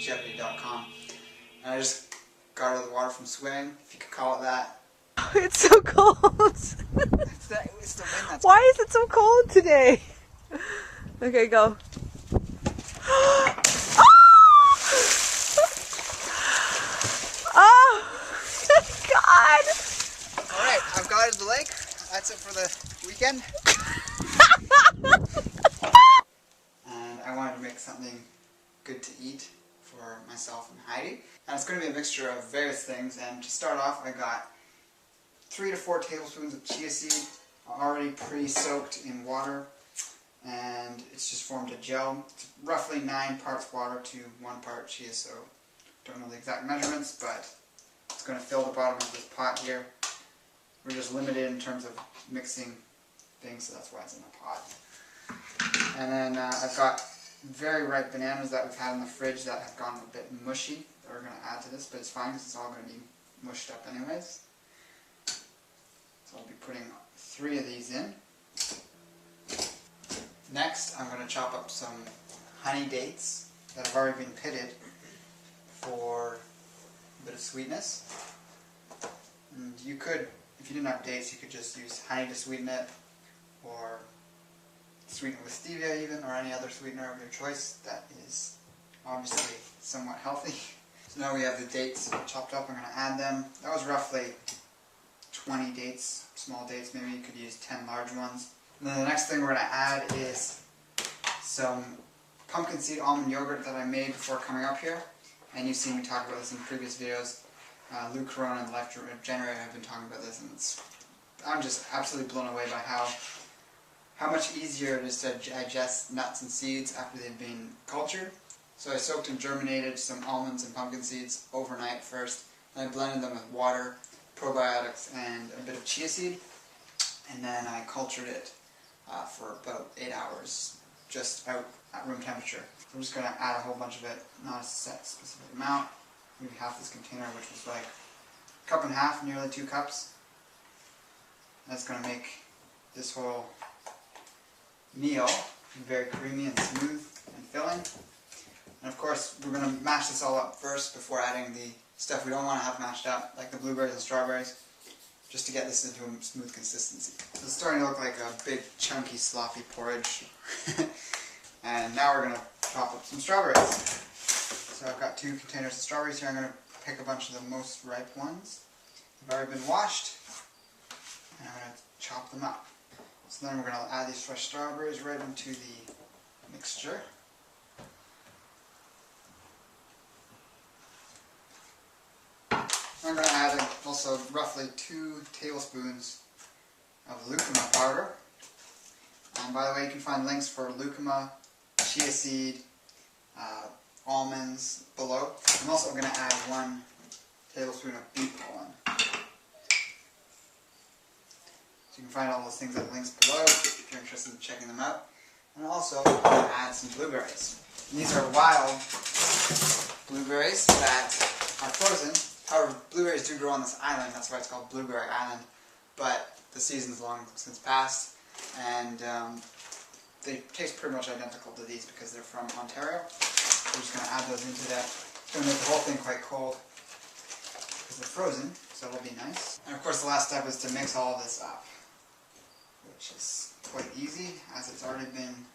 beachjeopardy.com. And I just got out of the water from swimming, if you could call it that. It's so cold. It's the wind that's Why is it so cold today? Okay, go. Oh, God. Alright, I've got out of the lake. That's it for the weekend. And I wanted to make something good to eat for myself and Heidi. And it's going to be a mixture of various things. And to start off, I got 3 to 4 tablespoons of chia seed, already pre-soaked in water. And it's just formed a gel. It's roughly 9 parts water to 1 part chia, so don't know the exact measurements, but it's going to fill the bottom of this pot here. We're just limited in terms of mixing things, so that's why it's in a pot. And then I've got very ripe bananas that we've had in the fridge that have gone a bit mushy that we're going to add to this, but it's fine because it's all going to be mushed up anyways. So I'll be putting 3 of these in. Next, I'm going to chop up some honey dates that have already been pitted for a bit of sweetness. And you could, if you didn't have dates, you could just use honey to sweeten it, or sweeten it with stevia even, or any other sweetener of your choice that is obviously somewhat healthy. So now we have the dates chopped up. I'm going to add them. That was roughly 20 dates, small dates. Maybe you could use 10 large ones. And then the next thing we're going to add is some pumpkin seed almond yogurt that I made before coming up here. And you've seen me talk about this in previous videos. Lou Corona and the Life Generator have been talking about this, and I'm just absolutely blown away by how much easier it is to digest nuts and seeds after they've been cultured. So I soaked and germinated some almonds and pumpkin seeds overnight first, and I blended them with water, probiotics, and a bit of chia seed, and then I cultured it for about 8 hours, just out at room temperature. I'm just going to add a whole bunch of it, not a set specific amount. Maybe half this container, which was like 1.5 cups, nearly 2 cups. That's going to make this whole meal very creamy and smooth and filling. And of course, we're going to mash this all up first before adding the stuff we don't want to have mashed up, like the blueberries and strawberries, just to get this into a smooth consistency. So it's starting to look like a big, chunky, sloppy porridge. And now we're going to chop up some strawberries. So I've got 2 containers of strawberries here. I'm going to pick a bunch of the most ripe ones. They've already been washed, and I'm going to chop them up. So then we're going to add these fresh strawberries right into the mixture. I'm going to add also roughly 2 tablespoons of lucuma powder. And by the way, you can find links for lucuma, chia seed, almonds below. I'm also going to add 1 tablespoon of beet pollen. So you can find all those things at links below if you're interested in checking them out. And also, I'm going to add some blueberries. And these are wild blueberries that are frozen. However, blueberries do grow on this island, that's why it's called Blueberry Island. But the season's long since passed, and they taste pretty much identical to these because they're from Ontario. We're just going to add those into that. It's going to make the whole thing quite cold because they're frozen, so it'll be nice. And of course the last step is to mix all of this up, which is quite easy as it's already been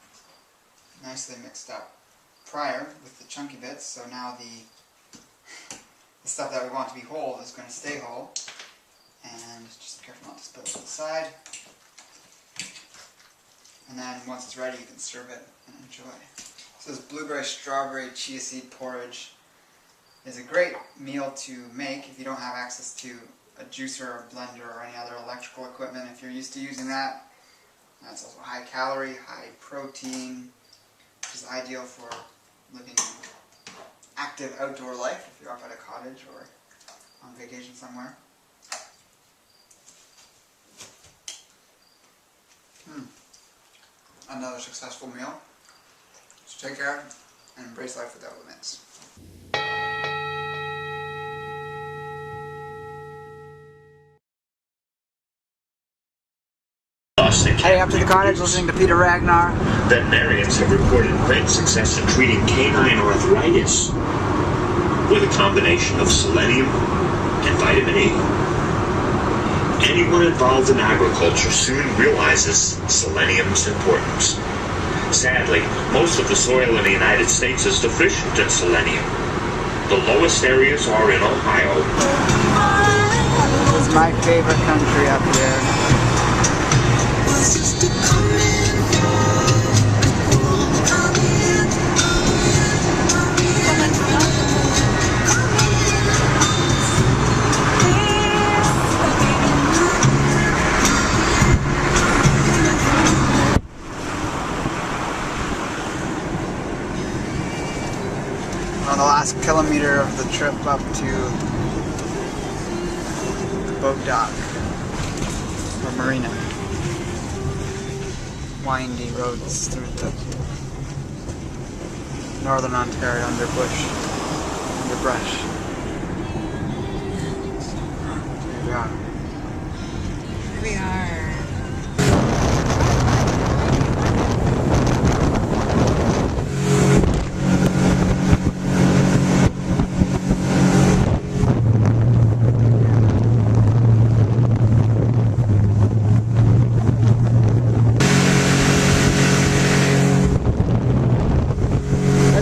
nicely mixed up prior with the chunky bits. So now the stuff that we want to be whole is going to stay whole. And just be careful not to spill it to the side. And then once it's ready, you can serve it and enjoy. So this blueberry strawberry chia seed porridge is a great meal to make if you don't have access to a juicer or a blender or any other electrical equipment. If you're used to using that, that's also high calorie, high protein, which is ideal for living an active outdoor life if you're up at a cottage or on vacation somewhere. Another successful meal. So take care and embrace life without limits. Heading up to the cottage, listening to Peter Ragnar. Veterinarians have reported great success in treating canine arthritis. with a combination of selenium and vitamin E. Anyone involved in agriculture soon realizes selenium's importance. Sadly, most of the soil in the United States is deficient in selenium. The lowest areas are in Ohio. This is my favorite country up here. On the last kilometer of the trip up to the boat dock or marina. Windy roads through the northern Ontario underbrush. Here we are. Here we are.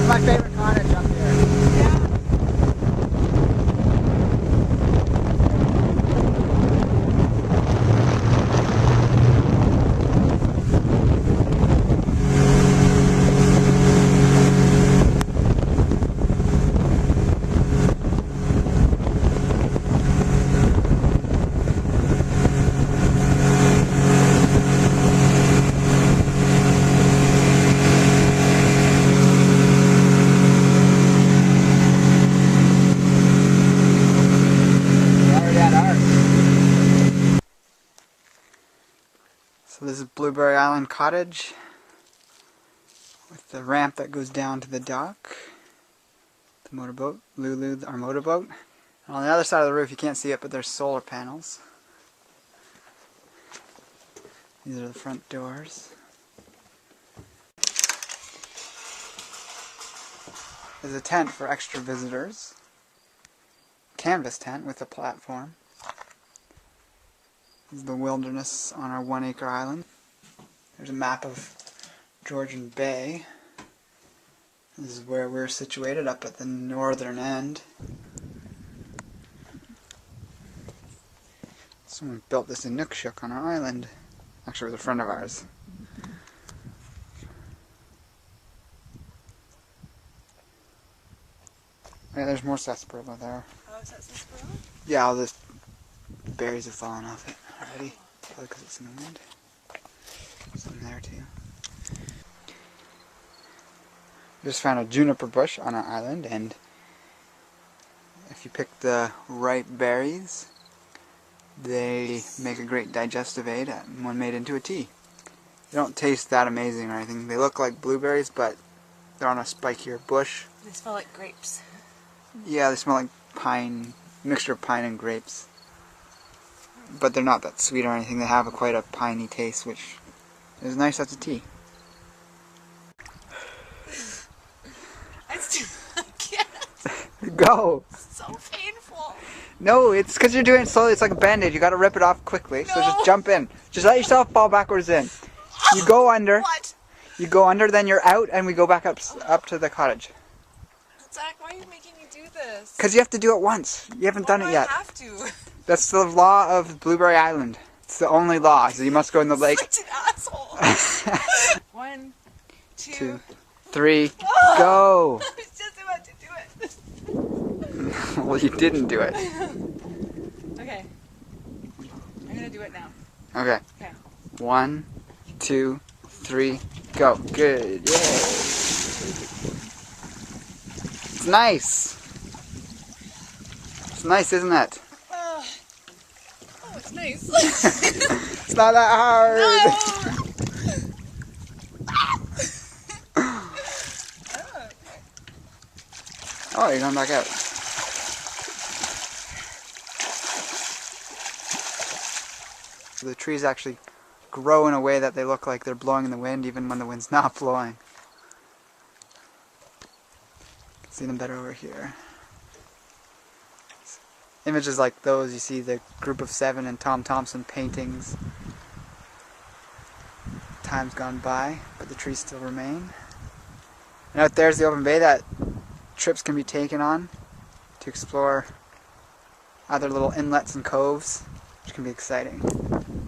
My favorite cottage up here. Yeah. So this is Blueberry Island Cottage with the ramp that goes down to the dock. The motorboat, Lulu, our motorboat. And on the other side of the roof, you can't see it, but there's solar panels. These are the front doors. There's a tent for extra visitors. Canvas tent with a platform. This is the wilderness on our 1 acre island. There's a map of Georgian Bay. This is where we're situated, up at the northern end. Someone built this Inukshuk on our island. Actually, it was a friend of ours. Yeah, there's more sarsaparilla there. Oh, is that sarsaparilla? Yeah, all the berries have fallen off it already. Probably because it's in the wind. Some there too. Just found a juniper bush on our island, and if you pick the ripe berries, they make a great digestive aid, and one made into a tea. They don't taste that amazing or anything. They look like blueberries, but they're on a spikier bush. They smell like grapes. Yeah, they smell like pine, mixture of pine and grapes. But they're not that sweet or anything. They have quite a piney taste, which is nice as a tea. I can't. Go! It's so painful. No, it's because you're doing it slowly. It's like a band-aid. You gotta rip it off quickly. So just jump in. Just let yourself fall backwards in. You go under. What? You go under, then you're out, and we go back up to the cottage. Zach, why are you making me do this? Because you have to do it once. You haven't done it yet. I have to. That's the law of Blueberry Island. It's the only law. So you must go in the lake. Such an asshole. 1, 2, 2, 3, oh! go! I was just about to do it. Well, you didn't do it. Okay. I'm gonna do it now. Okay. Okay. 1, 2, 3, go. Good. Yay. It's nice. It's nice, isn't it? Oh, it's nice. It's not that hard. No! Oh, you're going back out. The trees actually grow in a way that they look like they're blowing in the wind even when the wind's not blowing. See them better over here. images like those, you see the Group of Seven and Tom Thompson paintings. Time's gone by, but the trees still remain. And out there's the open bay that trips can be taken on to explore other little inlets and coves, which can be exciting.